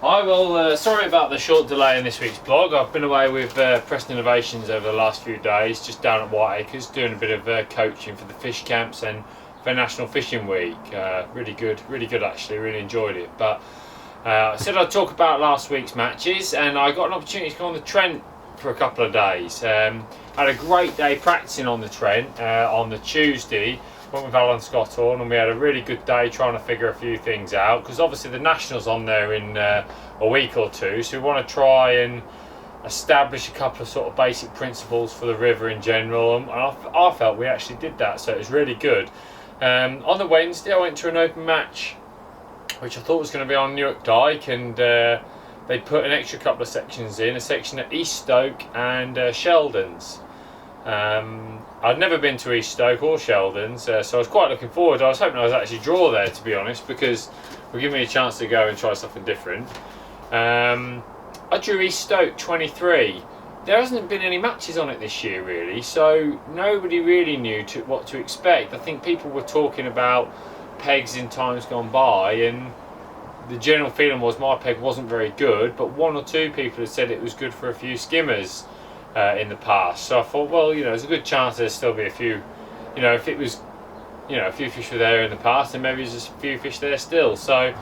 Hi, well, sorry about the short delay in this week's blog. I've been away with Preston Innovations over the last few days, just down at Whiteacres, doing a bit of coaching for the fish camps and for National Fishing Week. Really good actually, really enjoyed it. But I said I'd talk about last week's matches, and I got an opportunity to go on the Trent for a couple of days. Had a great day practicing on the Trent on the Tuesday. Went with Alan Scott on, and we had a really good day trying to figure a few things out, because obviously the Nationals on there in a week or two, so we want to try and establish a couple of sort of basic principles for the river in general, and I felt we actually did that, so it was really good. On the Wednesday I went to an open match which I thought was going to be on Newark Dyke, and they put an extra couple of sections in, a section at East Stoke and Sheldon's. I'd never been to East Stoke or Sheldon's, so I was quite looking forward. I was hoping I was actually draw there, to be honest, because it would give me a chance to go and try something different. I drew East Stoke 23. There hasn't been any matches on it this year really, so nobody really knew what to expect. I think people were talking about pegs in times gone by, and the general feeling was my peg wasn't very good, but one or two people had said it was good for a few skimmers in the past. So I thought, well, there's a good chance there'll still be a few, if it was, a few fish were there in the past, and maybe there's just a few fish there still. So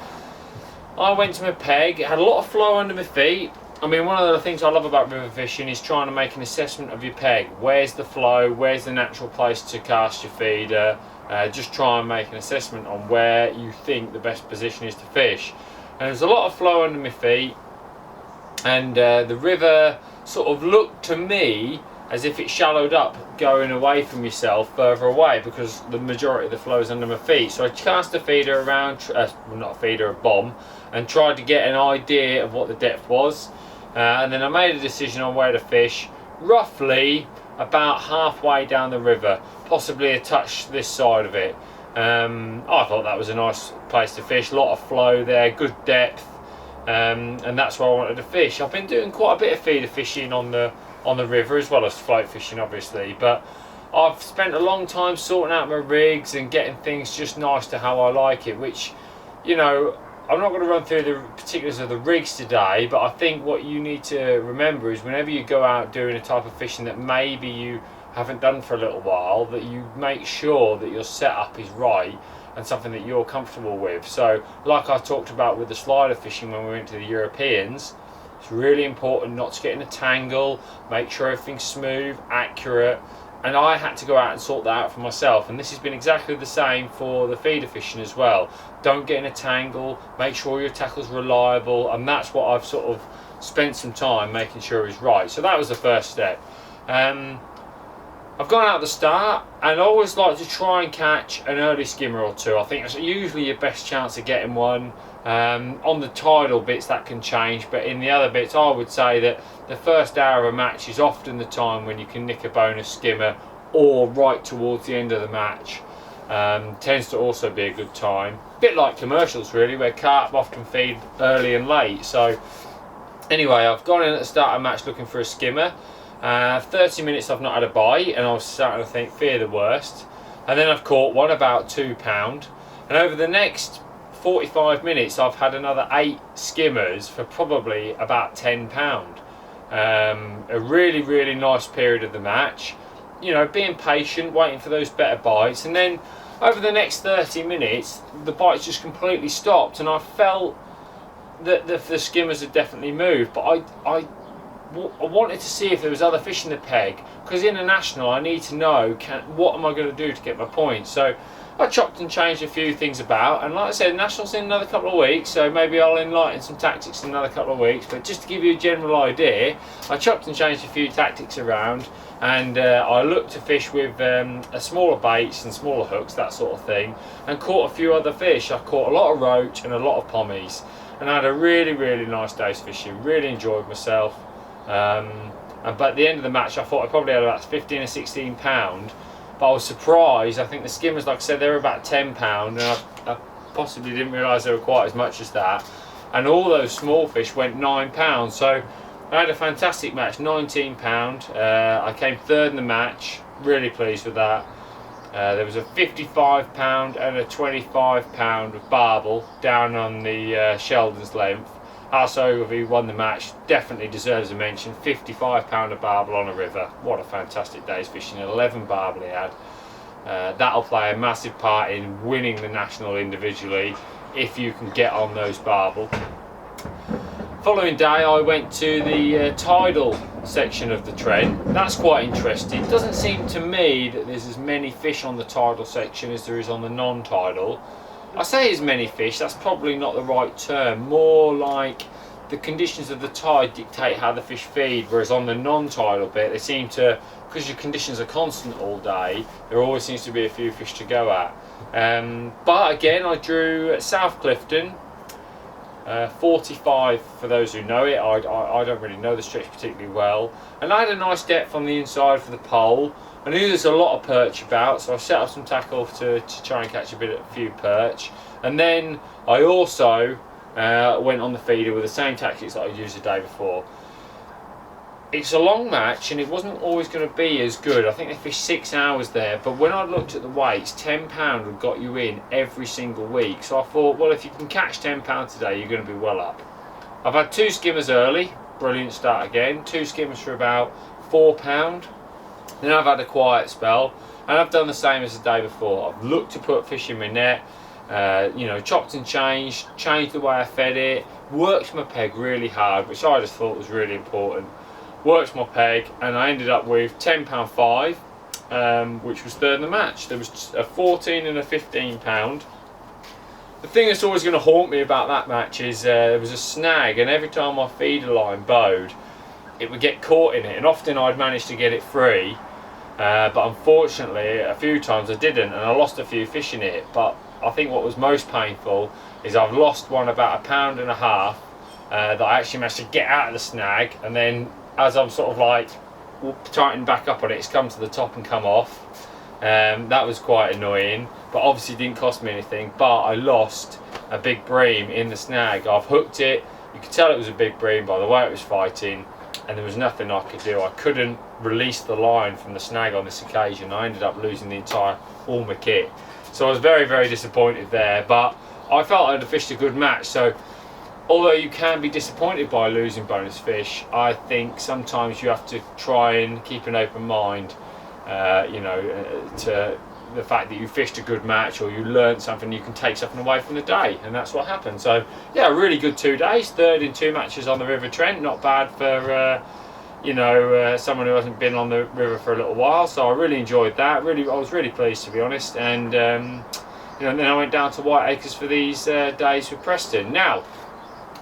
I went to my peg. It had a lot of flow under my feet. I mean, one of the things I love about river fishing is trying to make an assessment of your peg. Where's the flow? Where's the natural place to cast your feeder? Just try and make an assessment on where you think the best position is to fish. And there's a lot of flow under my feet, and the river sort of looked to me as if it shallowed up going away from yourself further away, because the majority of the flow is under my feet. So I cast a feeder around, well, not a feeder, a bomb, and tried to get an idea of what the depth was, and then I made a decision on where to fish, roughly about halfway down the river, possibly a touch this side of it. I thought that was a nice place to fish, a lot of flow there, good depth, and that's where I wanted to fish. I've been doing quite a bit of feeder fishing on the river, as well as float fishing obviously, but I've spent a long time sorting out my rigs and getting things just nice to how I like it, which, I'm not going to run through the particulars of the rigs today, but I think what you need to remember is whenever you go out doing a type of fishing that maybe you haven't done for a little while, that you make sure that your setup is right and something that you're comfortable with. So like I talked about with the slider fishing when we went to the Europeans, it's really important not to get in a tangle, make sure everything's smooth, accurate, and I had to go out and sort that out for myself, and this has been exactly the same for the feeder fishing as well. Don't get in a tangle, make sure your tackle's reliable, and that's what I've sort of spent some time making sure is right. So that was the first step. I've gone out at the start, and I always like to try and catch an early skimmer or two. I think that's usually your best chance of getting one. On the tidal bits that can change, but in the other bits I would say that the first hour of a match is often the time when you can nick a bonus skimmer, or right towards the end of the match. Tends to also be a good time. A bit like commercials really, where carp often feed early and late. So anyway, I've gone in at the start of a match looking for a skimmer. 30 minutes I've not had a bite, and I was starting to think fear the worst, and then I've caught one about £2, and over the next 45 minutes I've had another 8 skimmers for probably about £10. A really nice period of the match, being patient, waiting for those better bites, and then over the next 30 minutes the bites just completely stopped, and I felt that the skimmers had definitely moved, but I wanted to see if there was other fish in the peg, because in a national I need to know what am I going to do to get my points. So I chopped and changed a few things about, and like I said, nationals in another couple of weeks, so maybe I'll enlighten some tactics in another couple of weeks, but just to give you a general idea, I chopped and changed a few tactics around, and I looked to fish with a smaller baits and smaller hooks, that sort of thing, and caught a few other fish. I caught a lot of roach and a lot of pommies, and I had a really nice day's fishing, really enjoyed myself. But at the end of the match I thought I probably had about 15 or 16 pound, but I was surprised. I think the skimmers, like I said, they were about 10 pound, and I possibly didn't realise they were quite as much as that, and all those small fish went 9 pounds. So I had a fantastic match, 19 pound. I came third in the match, really pleased with that. There was a 55 pound and a 25 pound of barbel down on the Sheldon's length. Also, who won the match, definitely deserves a mention. 55 pounder barbel on a river. What a fantastic day's fishing. 11 barbel he had. That'll play a massive part in winning the national individually if you can get on those barbel. Following day, I went to the tidal section of the Trent. That's quite interesting. It doesn't seem to me that there's as many fish on the tidal section as there is on the non-tidal. I say as many fish, that's probably not the right term. More like the conditions of the tide dictate how the fish feed, whereas on the non-tidal bit, they seem to, because your conditions are constant all day, there always seems to be a few fish to go at. But again, I drew at South Clifton, 45 for those who know it. I don't really know the stretch particularly well, and I had a nice depth on the inside for the pole. I knew there's a lot of perch about, so I set up some tackle to try and catch a few perch, and then I also went on the feeder with the same tactics that I used the day before. It's a long match and it wasn't always going to be as good. I think they fished 6 hours there, but when I looked at the weights, £10 had got you in every single week. So I thought, well, if you can catch £10 today, you're going to be well up. I've had 2 skimmers early, brilliant start again. 2 skimmers for about £4. Then I've had a quiet spell, and I've done the same as the day before. I've looked to put fish in my net, you know, chopped and changed the way I fed it, worked my peg really hard, which I just thought was really important. Worked my peg, and I ended up with £10.5, which was third in the match. There was a 14 and a £15. The thing that's always going to haunt me about that match is there was a snag, and every time my feeder line bowed, it would get caught in it, and often I'd manage to get it free, but unfortunately a few times I didn't, and I lost a few fish in it. But I think what was most painful is I've lost one about £1.5 that I actually managed to get out of the snag, and then as I'm sort of like tightening back up on it, it's come to the top and come off. That was quite annoying, but obviously didn't cost me anything. But I lost a big bream in the snag. I've hooked it, you could tell it was a big bream by the way it was fighting, and there was nothing I could do. I couldn't release the line from the snag on this occasion. I ended up losing all my kit. So I was very, very disappointed there, but I felt I'd fished a good match. So although you can be disappointed by losing bonus fish, I think sometimes you have to try and keep an open mind, you know, to the fact that you fished a good match or you learned something, you can take something away from the day, and that's what happened. So yeah, really good 2 days, third in 2 matches on the River Trent, not bad for you know, someone who hasn't been on the river for a little while. So I really enjoyed that. I was really pleased, to be honest. And you know, and then I went down to Whiteacres for these days with Preston. Now,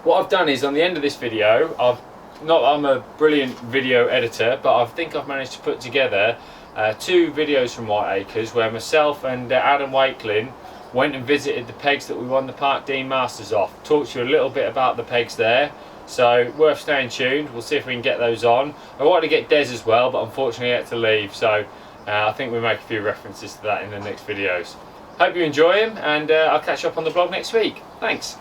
what I've done is on the end of this video, I'm a brilliant video editor, but I think I've managed to put together 2 videos from Whiteacres where myself and Adam Wakelin went and visited the pegs that we won the Park Dean Masters off. Talked to you a little bit about the pegs there, so worth staying tuned. We'll see if we can get those on. I wanted to get Des as well, but unfortunately I had to leave, so I think we'll make a few references to that in the next videos. Hope you enjoy them, and I'll catch you up on the blog next week. Thanks.